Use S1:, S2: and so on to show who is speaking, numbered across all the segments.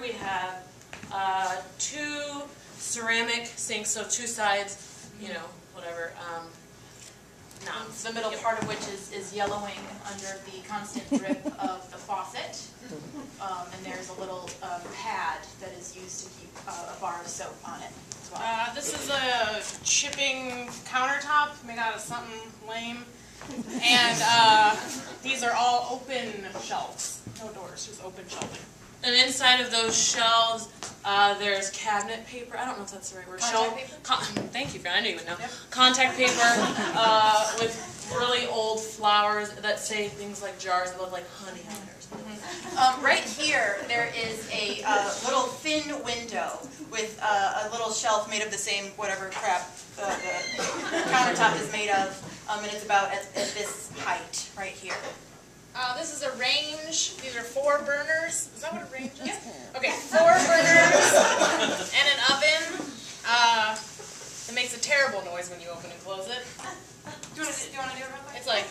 S1: we have 2 ceramic sinks, so 2 sides, you know, whatever.
S2: The middle part of which is yellowing under the constant drip of the faucet. And there's a little pad that is used to keep a bar of soap on it as well.
S3: This is a chipping countertop made out of something lame. And these are all open shelves. No doors, just open shelving.
S1: And inside of those shelves, there's cabinet paper. I don't know if that's the right word.
S2: Contact paper?
S1: Thank you, Fran. I didn't even know.
S2: Yep.
S1: Contact paper with really old flowers that say things like jars that look like honey on it or something.
S2: Right here, there is a little thin window with a little shelf made of the same whatever crap the countertop is made of, and it's about at this height right here.
S3: This is a range. These are 4 burners. Is that what a range is?
S2: Yep.
S3: Okay, 4 burners and an oven. It makes a terrible noise when you open and close it.
S2: Do you want to do it real quick?
S3: It's like,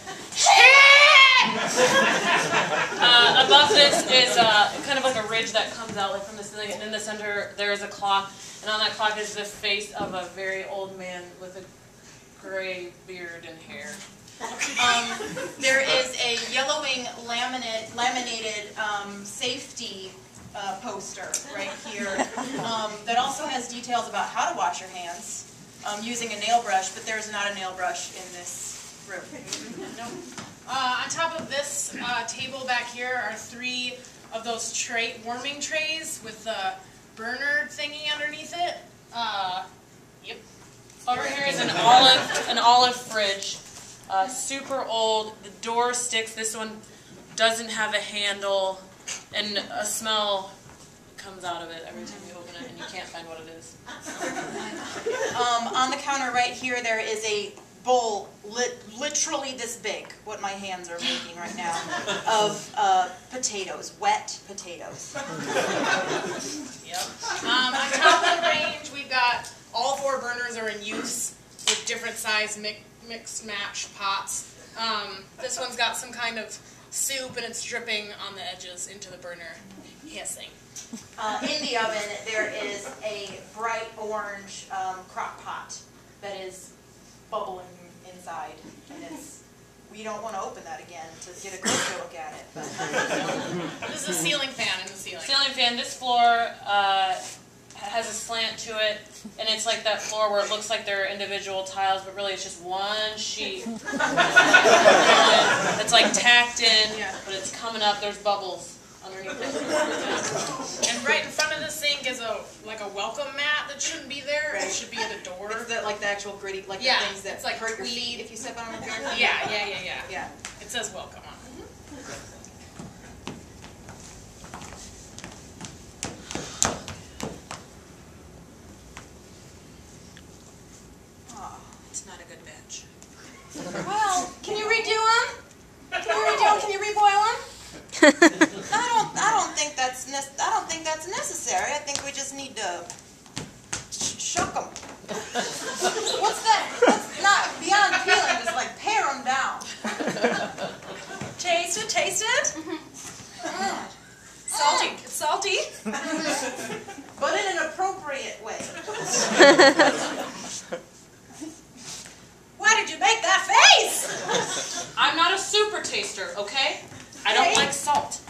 S1: Above this is kind of like a ridge that comes out like from the ceiling, and in the center there is a clock, and on that clock is the face of a very old man with a gray beard and hair.
S2: There is a yellowing laminated safety poster right here that also has details about how to wash your hands using a nail brush, but there's not a nail brush in this room.
S3: no. On top of this table back here are 3 of those warming trays with the burner thingy underneath it. Yep.
S1: Over here is an olive fridge. Super old. The door sticks. This one doesn't have a handle, and a smell comes out of it every time you open it, and you can't find what it is.
S2: On the counter right here, there is a bowl, literally this big, what my hands are making right now, of potatoes, wet potatoes.
S3: Yep. On top of the range, we've got all 4 burners are in use with different size mixed match pots. This one's got some kind of soup and it's dripping on the edges into the burner, hissing.
S2: In the oven, there is a bright orange crock pot that is bubbling inside, and we don't want to open that again to get a closer look at it. But.
S3: This is a ceiling fan in the ceiling.
S1: Ceiling fan. This floor has a slant to it, and it's like that floor where it looks like there are individual tiles, but really it's just one sheet. It's like tacked in, but it's coming up. There's bubbles underneath it.
S3: And right in front of the sink is a welcome mat that shouldn't be there.
S2: Right.
S3: It should be at the door.
S2: It's like the actual gritty, like the things that
S3: it's like
S2: hurt your feet if you step on them.
S3: Yeah. It says welcome on it.
S1: It's not a good batch.
S2: Well, can you redo them? Can you reboil them? I don't think that's necessary. I think we just need to shuck them. What's that? That's not beyond peeling. Just like pare them down. Taste it. Salty. It's salty, but in an appropriate way. Why did you make that face?
S1: I'm not a super taster, okay? I don't like salt.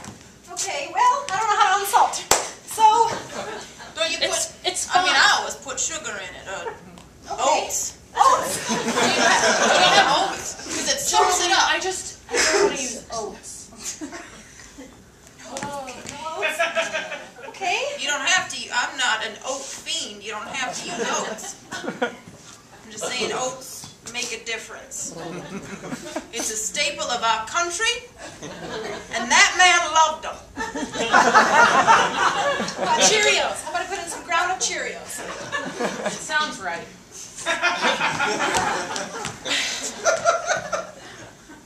S2: Okay, well, I don't know how to unsalt. So, don't you put?
S1: It's fine.
S2: I mean, I always put sugar in it. Oats. Oats. We have oats because it soaks it up.
S1: I don't want to use oats.
S2: Okay. You don't have to. I'm not an oat fiend. You don't have to use oats. I'm just saying oats make a difference. It's a staple of our country, and that man loved them. Cheerios. How about I put in some ground-up Cheerios?
S1: Sounds right.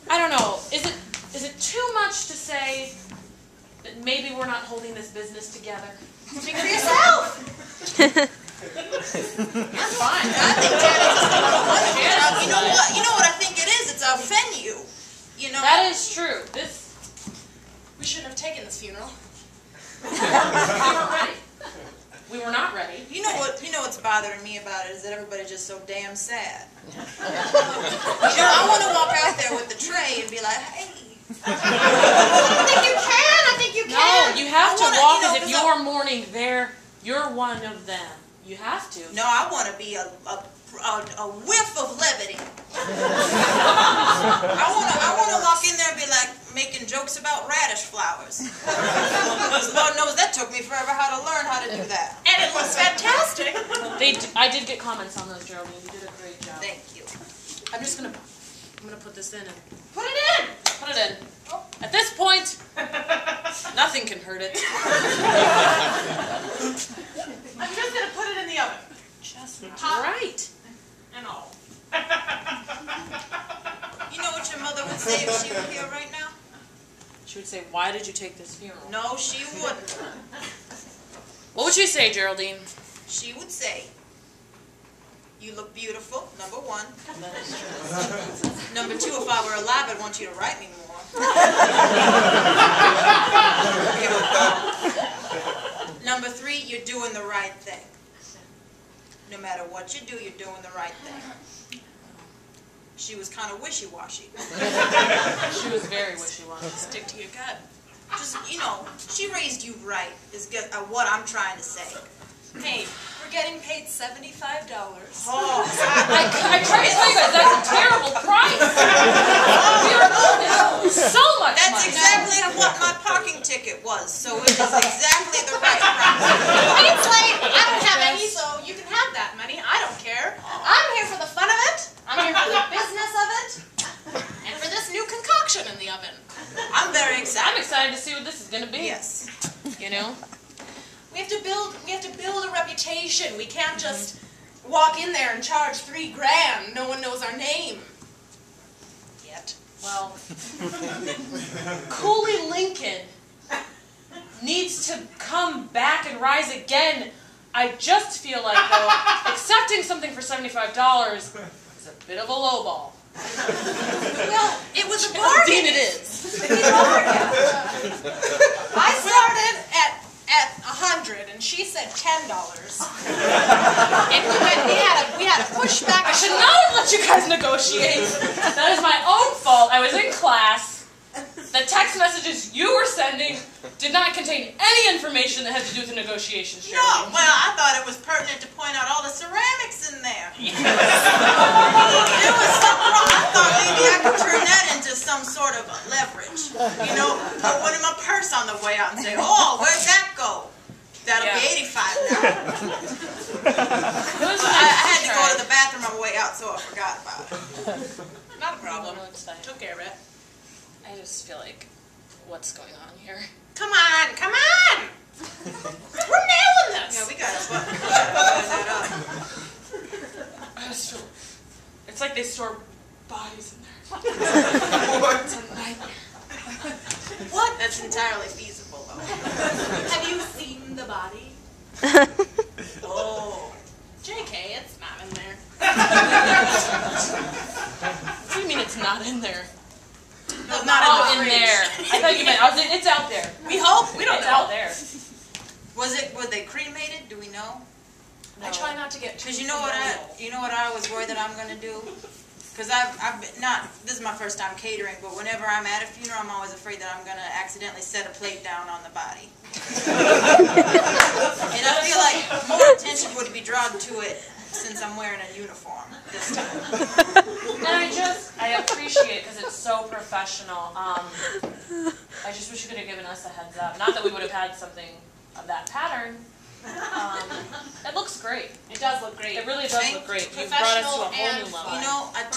S1: I don't know. Is it too much to say that maybe we're not holding this business together?
S2: Speak for yourself.
S1: You're fine.
S2: I think Janet's just a little much. You know what? You know what I think it is? It's our venue. You know.
S1: That is true.
S3: We shouldn't have taken this funeral.
S1: We were ready.
S2: bothering me about it is that everybody's just so damn sad. You know, I want to walk out there with the tray and be like, hey.
S3: I think you can.
S1: No, you have to walk as if
S2: you know,
S1: you're mourning you're one of them. You have to.
S2: No, I want to be a whiff of levity. I want to walk in there and be like making jokes about radish flowers. Lord knows that took me forever how to learn how to do that.
S3: And it was fantastic.
S1: I did get comments on those, Geraldine. You did a great job.
S2: Thank you.
S1: I'm gonna put this in and
S3: Put it in.
S1: put it in. At this point, nothing can hurt it.
S3: I'm just going to put it in the oven.
S1: Just
S3: Hot.
S1: right.
S3: And all.
S2: You know what your mother would say if she were here right now?
S1: She would say, "Why did you take this funeral?"
S2: No, she wouldn't.
S1: What would she say, Geraldine?
S2: She would say, you look beautiful, number one. Number two, if I were alive, I'd want you to write me more. Number three, you're doing the right thing. No matter what you do, you're doing the right thing. She was kind of wishy-washy.
S1: She was very wishy-washy.
S3: Stick to your gut.
S2: Just, you know, she raised you right, is what I'm trying to say.
S3: Hey, we're getting paid $75.
S2: Oh,
S1: I tried to tell you guys that's a terrible price. So much
S2: that's
S1: money.
S2: exactly what my parking ticket was, so it is exactly the right price.
S3: It's late. I don't have any, so you can have that money. I don't care. I'm here for the fun of it. I'm here for the business of it. And for this new concoction in the oven.
S2: I'm very
S1: I'm
S2: excited.
S1: excited to see what this is going to be.
S2: Yes.
S1: You know?
S3: We have to build a reputation. We can't just walk in there and charge $3,000. No one knows our name. Yet.
S1: Well, Cooley Lincoln needs to come back and rise again. I just feel like, though, accepting something for $75 is a bit of a lowball.
S3: Well, it was a
S1: Geraldine,
S3: bargain.
S1: it is.
S3: I started at 100, and she said $10. And we had a pushback.
S1: I should not have let you guys negotiate. That is my own fault. I was in class. The text messages you were sending did not contain any information that had to do with the negotiations.
S2: No, well, I thought it was pertinent to point out all the ceramics in there.
S1: Yes.
S2: There was something wrong. I thought maybe I could turn that into some sort of leverage. You know, put one in my purse on the way out and say, oh, where'd that go? That'll be $85 now. I had to go to the bathroom on the way out, so I forgot about it.
S3: Not a problem.
S1: Took
S3: Took care of it.
S1: I just feel like, what's going on here?
S3: Come on, come on! We're nailing this!
S2: Yeah, we gotta button that up.
S1: I just feel, it's like they store bodies in there. It's a nightmare.
S2: What? That's entirely feasible, though.
S3: Have you seen the body?
S2: Oh.
S3: JK, it's not in there.
S1: What do you mean it's not in there?
S2: No, not
S1: Oh,
S2: in the
S1: in
S2: fridge.
S1: there. I thought you meant, it's out there.
S2: We hope. We don't
S1: It's
S2: know.
S1: out there.
S2: Were they cremated? Do we know?
S3: I try not to get too
S2: Because you know what I was worried that I'm gonna do? Because I've been, this is my first time catering, but whenever I'm at a funeral, I'm always afraid that I'm gonna accidentally set a plate down on the body. And I feel like more attention would be drawn to it since I'm wearing a uniform this time.
S1: And I appreciate it because it's so professional. I just wish you could have given us a heads up. Not that we would have had something of that pattern. It looks great.
S3: It does look great.
S1: It really does look great. You've brought us to a whole new level.
S2: You know, when I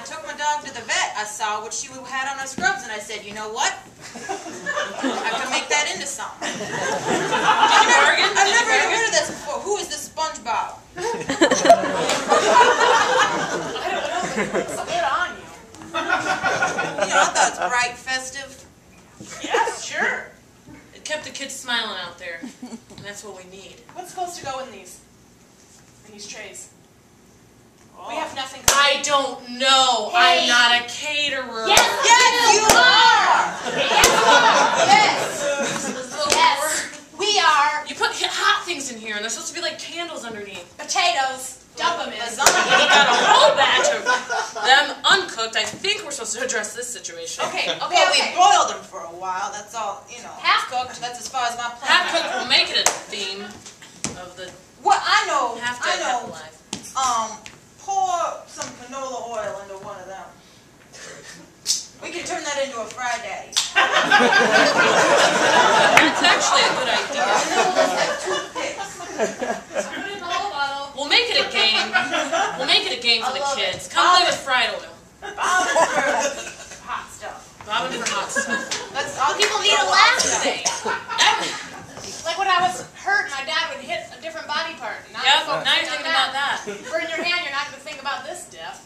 S2: took my dog to the vet, I saw what she had on her scrubs, and I said, you know what? I can make that into something.
S1: Did you bargain?
S2: I've never heard of this before. Who is this SpongeBob?
S3: I don't know, but it looks good on you.
S2: You know, I thought it's bright, festive.
S3: Yes, sure.
S1: It kept the kids smiling out there, and that's what we need.
S3: What's supposed to go in these trays?
S2: Oh.
S3: We have nothing.
S1: I don't know.
S3: Hey.
S1: I'm not a caterer.
S3: Yes,
S2: Yes, you are!
S3: Yes,
S1: Yes.
S3: we are.
S1: You put hot things in here. here, and there's supposed to be like candles underneath.
S3: Potatoes. Dump them in.
S1: He got a whole batch of them uncooked. I think we're supposed to address this situation.
S3: Okay.
S2: Well, we boiled them for a while. That's all, you know.
S3: Half cooked.
S2: That's as far as my plan.
S1: Half cooked will make it a theme of the
S2: Well, I know.
S1: half dead, half alive.
S2: Pour some canola oil into one of them. We can turn that into a fried daddy.
S1: That's actually a good idea.
S2: And then we'll just have toothpicks.
S3: Put it in the whole bottle.
S1: We'll make it a game. We'll make it a game for the kids. Come play with fried oil.
S2: Bobbin for hot stuff.
S1: Bobbin for hot stuff.
S2: That's all
S3: People need to laugh today. Like when I was hurt, my dad would hit a different body part. Now
S1: Yep, now you're thinking about that.
S3: Burn your hand, you're not going to think about this death.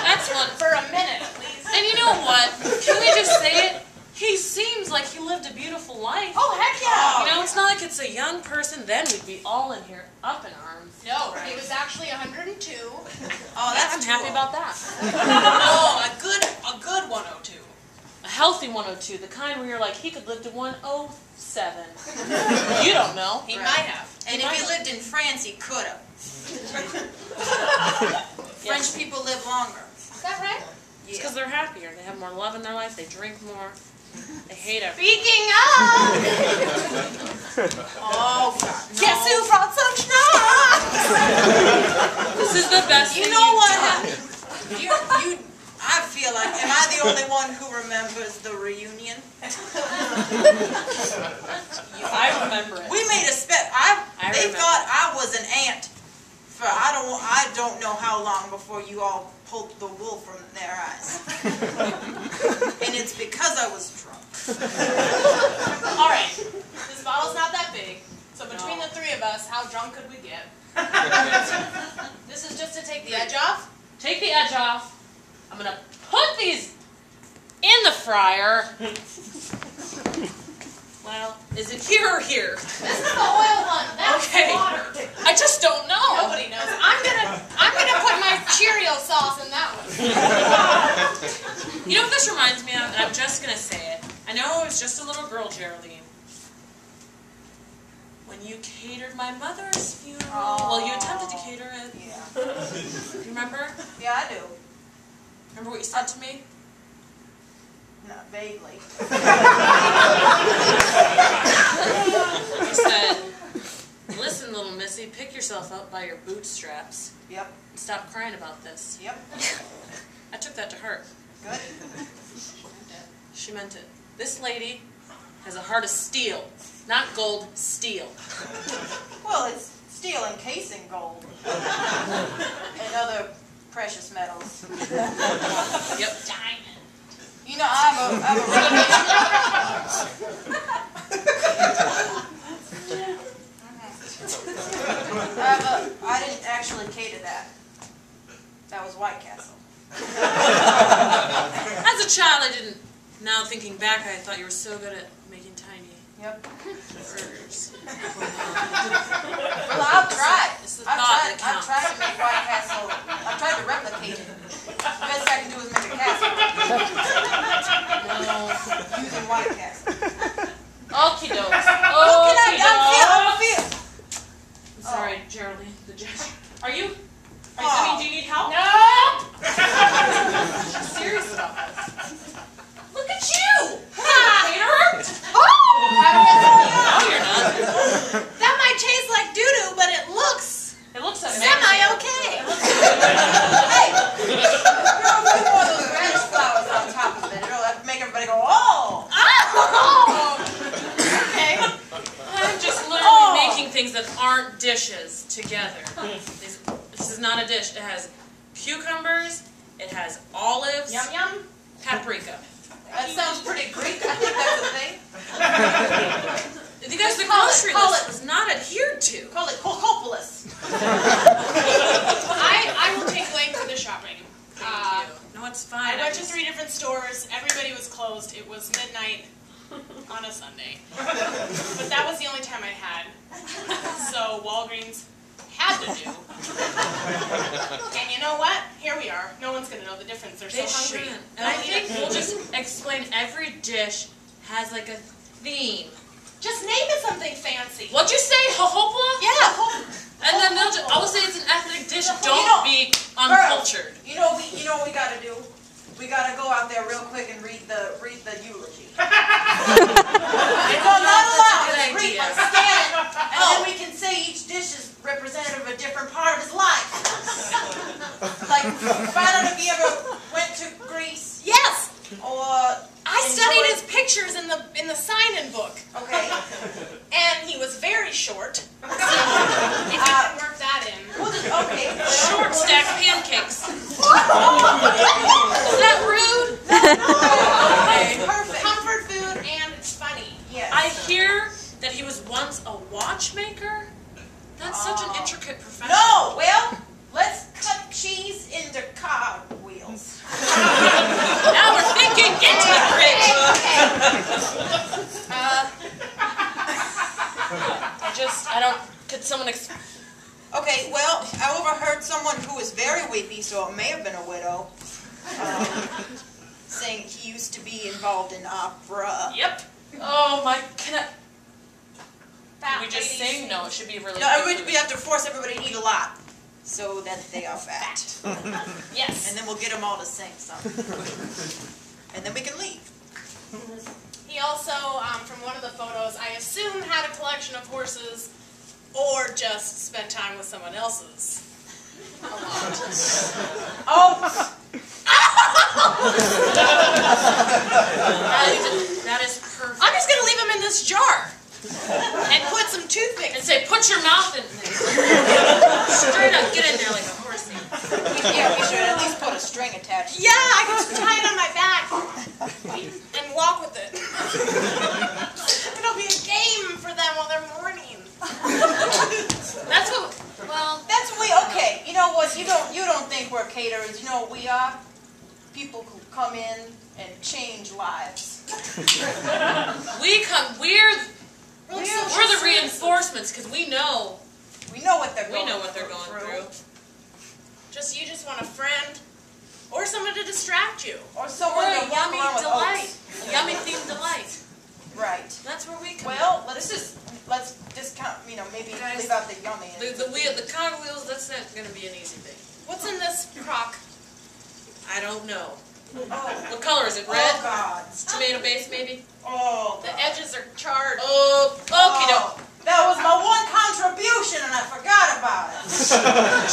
S1: That's one.
S3: For a minute, at least.
S1: And you know what? Can we just say it? He seems like he lived a beautiful life.
S3: Oh, heck yeah.
S1: You know, it's not like it's a young person. Then we'd be all in here up in arms.
S3: No, he was actually 102.
S2: Oh, that's
S1: I'm happy about that.
S2: Oh, a good 102.
S1: A healthy 102, the kind where you're like, he could live to 107. You don't know.
S3: He might have.
S2: And if he lived in France, he could have. French people live longer.
S3: Is that right?
S1: It's because they're happier. They have more love in their life. They drink more. They hate everything.
S3: Speaking of,
S2: Oh, God. No.
S3: guess who brought some schnapps?
S1: This is the best
S2: You
S1: thing
S2: know
S1: you've
S2: what
S1: done.
S2: happened? I feel like, am I the only one who remembers the reunion?
S1: I remember it.
S2: We made a they
S1: remember.
S2: thought I was an ant for I don't know how long before you all pulled the wool from their eyes. And it's because I was drunk.
S3: All right, this bottle's not that big, so between the three of us, how drunk could we get? This is just to take the edge off.
S1: Take the edge off. I'm going to put these in the fryer. Well, is it here or here?
S3: This is the oil one. That's
S1: Okay.
S3: water.
S1: I just don't know.
S3: Nobody knows. I'm gonna put my Cheerio sauce in that one.
S1: You know what this reminds me of? And I'm just going to say it. I know I was just a little girl, Geraldine. When you catered my mother's funeral. Well, you attempted to cater it.
S2: Yeah.
S1: Do you remember?
S2: Yeah, I do.
S1: Remember what you said to me?
S2: Not vaguely.
S1: You said, listen, little missy, pick yourself up by your bootstraps
S2: Yep.
S1: and stop crying about this.
S2: Yep.
S1: I took that to heart.
S2: Good.
S1: She meant it. This lady has a heart of steel. Not gold, steel.
S2: Well, it's steel encasing gold. And other precious metals.
S1: Yep.
S3: Diamond.
S2: You know, I have a I didn't actually cater that. That was White Castle.
S1: As a child, I didn't. Now thinking back, I thought you were so good at making tiny
S2: Yep.
S1: burgers.
S2: Well, I've tried.
S1: It's the
S2: I've
S1: thought
S2: tried.
S1: that
S2: I've
S1: counts.
S2: tried to make White Castle. I've tried to replicate it. The best I can do is make a castle
S1: No.
S2: using White Castle.
S1: Okie dokes.
S2: I'm feel.
S1: I'm sorry, Geraldine. The gesture. Are you? I
S2: Oh.
S1: mean, do you need help?
S3: No!
S1: She's serious about this. Look at you!
S3: Ha!
S1: Caterer?
S3: Oh!
S1: No, you're not.
S3: That might taste like doo-doo, but it looks
S1: It looks amazing.
S3: semi-okay.
S2: Hey, you know, put one of those radish flowers on top of it. It'll make everybody go, oh!
S3: Oh! Okay.
S1: I'm just literally making things that aren't dishes together. This is not a dish. It has cucumbers, it has olives,
S3: Yum yum.
S1: paprika.
S2: That sounds pretty Greek. I think that's a thing.
S1: Because the
S2: Call it-
S1: grocery
S2: call
S1: list
S2: it-
S1: was not adhered to.
S2: Call it Cocopolis.
S3: I will take blame for the shopping.
S1: Thank you. No, it's fine.
S3: I went to 3 different stores. Everybody was closed. It was midnight on a Sunday. But that was the only time I had. So Walgreens had to do. And you know what? Here we are. No one's going to know the difference. They're
S1: They
S3: so hungry.
S1: shouldn't. And I think we'll just explain every dish has like a theme.
S3: Just name it something fancy.
S1: What'd you say? Jojoba?
S3: Yeah.
S1: And then I'll say it's an ethnic dish. Don't be uncultured.
S2: You know what we gotta do? We gotta go out there real quick and read the eulogy. It's not allowed. Just read it, scan it, and then we can say each dish is representative of a different part of his life. Like, find out if he ever went to Greece.
S3: Yes.
S2: Or
S3: I studied his pictures in the sign-in book.
S2: Okay.
S3: And he was very short. So if you can work that in.
S2: Okay.
S1: Short stack pancakes. Is that rude?
S2: Okay. Perfect.
S3: Comfort food and it's funny.
S2: Yes.
S1: I hear that he was once a watchmaker. That's such an intricate profession.
S2: No. Well, let's cut cheese into cog wheels.
S1: Now we're thinking into the fridge. Could someone
S2: Okay, well, I overheard someone who was very weepy, so it may have been a widow, saying he used to be involved in opera.
S1: Yep. Oh my, can
S3: Fat
S1: we just
S3: lady
S1: sing? No, it should be really
S2: No, we have to force everybody to eat a lot, so that they are fat.
S3: Yes.
S2: And then we'll get them all to sing something. And then we can leave.
S3: He also, from one of the photos, I assume had a collection of horses or just spent time with someone else's. A lot.
S2: Oh!
S1: That is perfect.
S3: I'm just going to leave him in this jar and put some toothpicks.
S1: And say, put your mouth in there. Straight up, get in there like a horsey.
S2: Yeah, we should at least put a string attached.
S3: Yeah, I can just tie it on my back and walk with it. It'll be a game for them while they're mourning.
S1: That's what, well.
S2: That's okay. You know what? You don't think we're caterers. You know what we are? People who come in and change lives.
S1: We're the reinforcements because we know
S2: what they're going
S1: through.
S3: You just want a friend or someone to distract you.
S2: Or someone to walk
S1: yummy
S2: around with
S1: delight.
S2: oats.
S1: A yummy themed delight.
S2: Right.
S1: That's where we come.
S2: Well, let's discount. Maybe
S1: Guys,
S2: leave out the yummy.
S1: The cogwheels. That's not going to be an easy thing.
S3: What's in this crock?
S1: I don't know.
S2: Oh.
S1: What color is it? Red?
S2: Oh God.
S1: It's tomato based, maybe.
S2: Oh.
S3: The edges are charred.
S1: Oh, okie doke.
S2: That was my one contribution, and I forgot about it.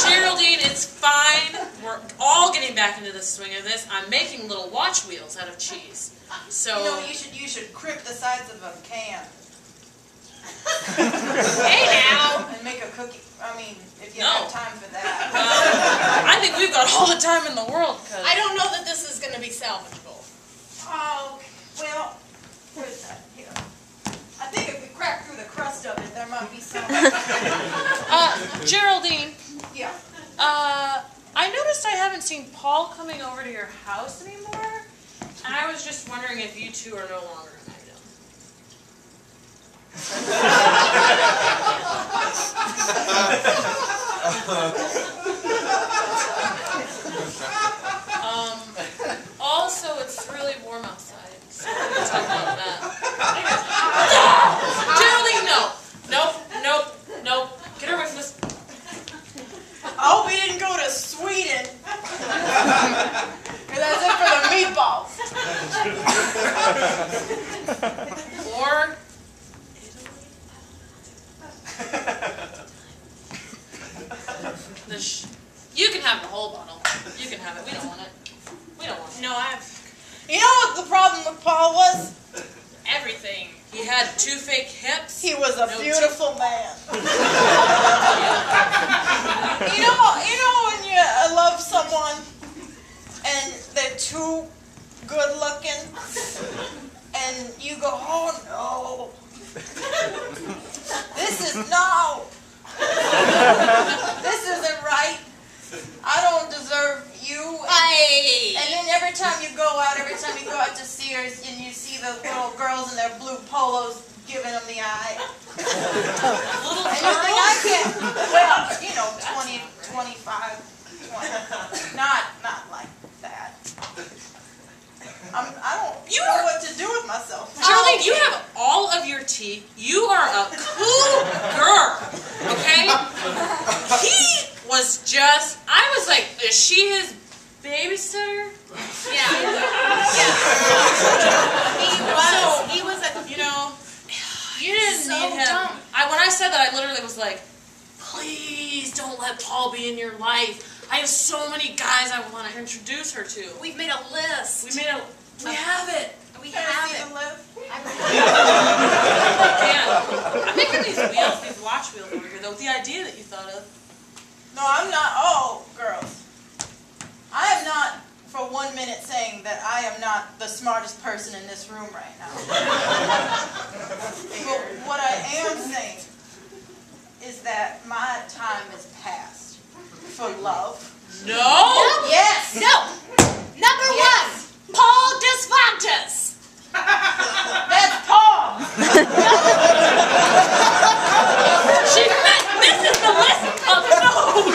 S1: Geraldine, it's fine. We're all getting back into the swing of this. I'm making little watch wheels out of cheese. So
S2: you should crimp the sides of a can.
S3: Hey now!
S2: And make a cookie. If you have time for that.
S1: I think we've got all the time in the world.
S3: I don't know that this is going to be salvageable.
S2: Oh, well, where's that? Here. I think if we crack through the crust of it, there might be some.
S1: Geraldine.
S2: Yeah.
S1: I noticed I haven't seen Paul coming over to your house anymore, and I was just wondering if you two are no longer an item. Also, it's really warm outside, so we can talk about that. Geraldine, no. Nope. Get her away from this.
S2: I hope we didn't go to Sweden. Because that's it for the meatballs.
S1: Or you can have the whole bottle. You can have it. We don't want it.
S3: No,
S2: You know what the problem with Paul was?
S3: everything.
S1: He had 2 fake hips.
S2: He was a beautiful man. you know when you love someone and they're too good looking and you go, oh no. This isn't right. I don't deserve you. And then every time you go out to Sears and you see the little girls in their blue polos giving them the eye.
S1: Little
S2: And you think I can't, 20, 25, 20. Not like that. I don't know what to do with myself.
S1: Geraldine, you have all of your critique. You are a cool girl, okay? He was just, I was like, is she his babysitter?
S3: Yeah. He was a,
S1: You know, you didn't
S3: so
S1: need him.
S3: dumb.
S1: When I said that, I literally was like, please don't let Paul be in your life. I have so many guys I want to introduce her to.
S3: We've made a list.
S1: We have it.
S3: We have it.
S1: I'm making these wheels, these watch wheels over here, though, with the idea that you thought of.
S2: No, I'm not. Oh, girls. I am not for 1 minute saying that I am not the smartest person in this room right now. But what I am saying is that my time is past for love.
S1: No!
S2: Yes!
S3: No! Number one, Paul Desfontes.
S2: That's Paul!
S1: This is the list of no's!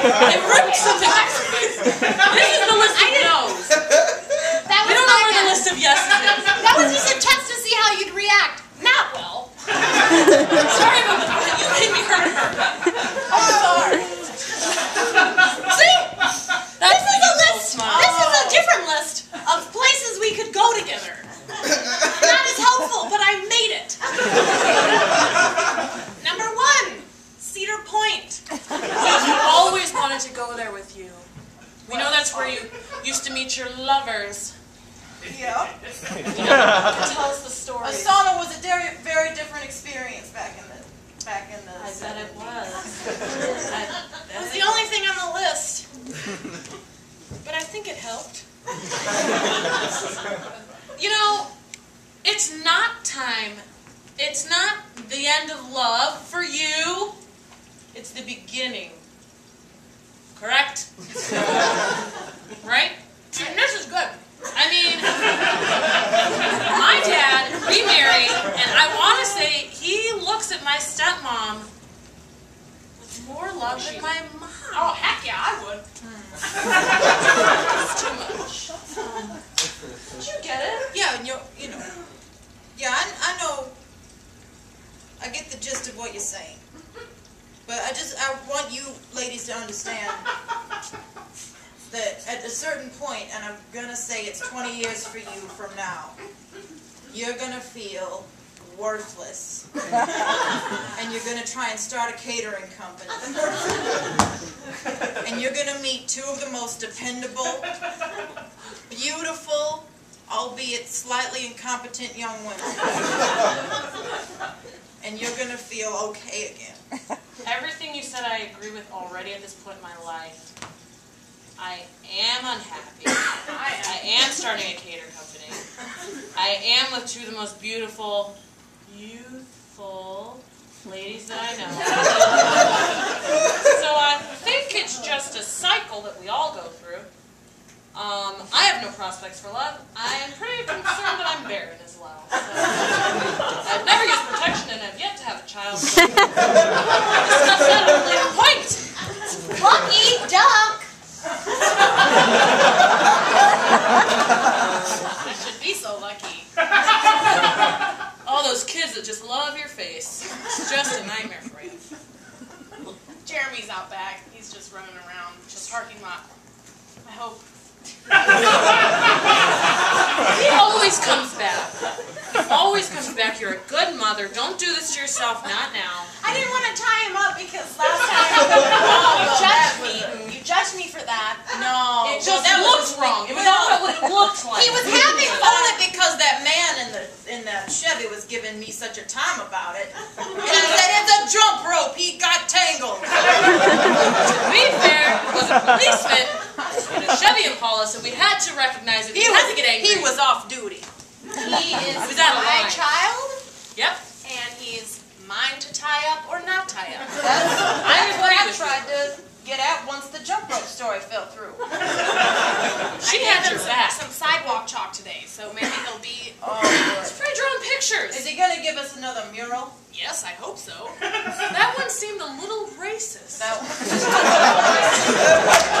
S1: It ripped something out of her face. This is the list of no's. We don't know where the list of yeses is.
S3: That was just a test to see how you'd react. Not well.
S1: Sorry about that. You made me hurt her.
S2: I'm sorry.
S3: See?
S1: That's
S3: This is a list.
S1: smile.
S3: This is a different list of places we could go together. Not as helpful, but I made it. Number one, Cedar Point.
S1: You always wanted to go there with you. We know that's where you used to meet your lovers.
S2: Yeah.
S1: Tell us the story.
S2: A sauna was a very different experience back in the
S1: I bet it was.
S3: It was the only thing on the list. But I think it helped.
S1: You know, it's not time. It's not the end of love for you. It's the beginning. Correct? Right?
S3: And this is good.
S1: I mean, my dad remarried, and I want to say he looks at my stepmom with more love than my mom.
S3: Oh, heck yeah, I would.
S1: It's too much. Did you get it?
S2: Yeah, and you know. Yeah, I know. I get the gist of what you're saying. But I want you ladies to understand that at a certain point, and I'm going to say it's 20 years for you from now, you're going to feel worthless. And you're going to try and start a catering company. And you're going to meet two of the most dependable, beautiful, albeit slightly incompetent young women. And you're going to feel okay again.
S1: Everything you said I agree with already at this point in my life. I am unhappy. I am starting a cater company. I am with two of the most beautiful, youthful ladies that I know. So I think it's just a cycle that we all go through. I have no prospects for love. I am pretty concerned that I'm barren as well. So I've never used protection and I've yet to have a child. So discuss that at a later point.
S3: Lucky duck. I should be so lucky.
S1: All those kids that just love your face. It's just a nightmare for you.
S3: Jeremy's out back. He's just running around the parking lot. I hope.
S1: He always comes back. He always comes back. You're a good mother. Don't do this to yourself. Not now.
S3: I didn't want to tie him up because last time you judged me. You judged me for that.
S2: No.
S1: It just looked wrong. It was not what it looked like.
S2: He was having only because that man in that Chevy was giving me such a time about it. And I said, it's a jump rope. He got tangled.
S1: To be fair, it was a policeman in a Chevy Impala, so we had to recognize it. We had to get angry.
S2: He was off duty.
S3: He is
S1: was out of
S3: my
S1: line.
S3: child,
S1: Yep.
S3: and he's mine to tie up or not tie up.
S2: That's what I tried to get at once the jump rope story fell through.
S1: She
S3: I
S1: had
S3: gave
S1: your
S3: him
S1: back.
S3: some sidewalk chalk today, so maybe he'll be.
S2: Oh,
S1: Try drawing pictures.
S2: is he going to give us another mural?
S3: Yes, I hope so.
S1: That one seemed a little racist.
S2: That